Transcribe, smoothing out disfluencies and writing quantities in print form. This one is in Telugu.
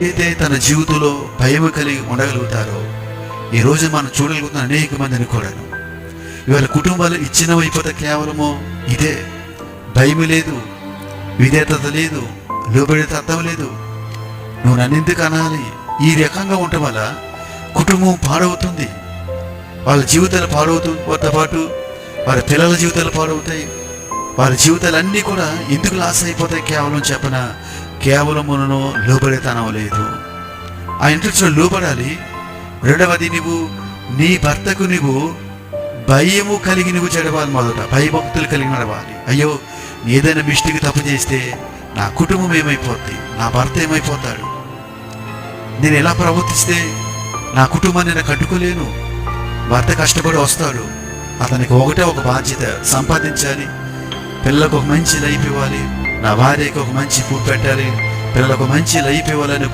అయితే తన జీవితంలో భయం కలిగి ఉండగలుగుతారో ఈరోజు మనం చూడగలుగుతున్న అనేక మందిని కూడాను ఇవాళ కుటుంబాలు ఇచ్చినవైపోతే కేవలము ఇదే, భయం లేదు, విధేయత లేదు, లోబడితే అర్థం లేదు. నువ్వు నన్ను ఎందుకు అనాలి? ఈ రకంగా ఉండటం వల్ల కుటుంబం పాడవుతుంది, వాళ్ళ జీవితాలు పాడవుతుంతో పాటు వారి పిల్లల జీవితాలు పాడవుతాయి, వారి జీవితాలన్నీ కూడా ఎందుకు లాస్ అయిపోతాయి? కేవలం చెప్పన కేవలమును లోబడితనం లేదు. ఆ ఇంట్లో లోబడాలి. రెండవది, నువ్వు నీ భర్తకు నువ్వు భయము కలిగి నువ్వు చెడవాలి. మొదట భయభక్తులు కలిగి నడవాలి. అయ్యో, ఏదైనా మిస్టేక్ తప్పు చేస్తే నా కుటుంబం ఏమైపోద్ది, నా భర్త ఏమైపోతాడు, నేను ఎలా ప్రవర్తిస్తే నా కుటుంబాన్ని నేను కట్టుకోలేను. భర్త కష్టపడి వస్తాడు, అతనికి ఒకటే ఒక బాధ్యత, సంపాదించాలి, పిల్లలకు ఒక మంచి లైఫ్ ఇవ్వాలి, నా భార్యకి ఒక మంచి ఫుడ్ పెట్టాలి, పిల్లలకు మంచి లైఫ్ ఇవ్వాలని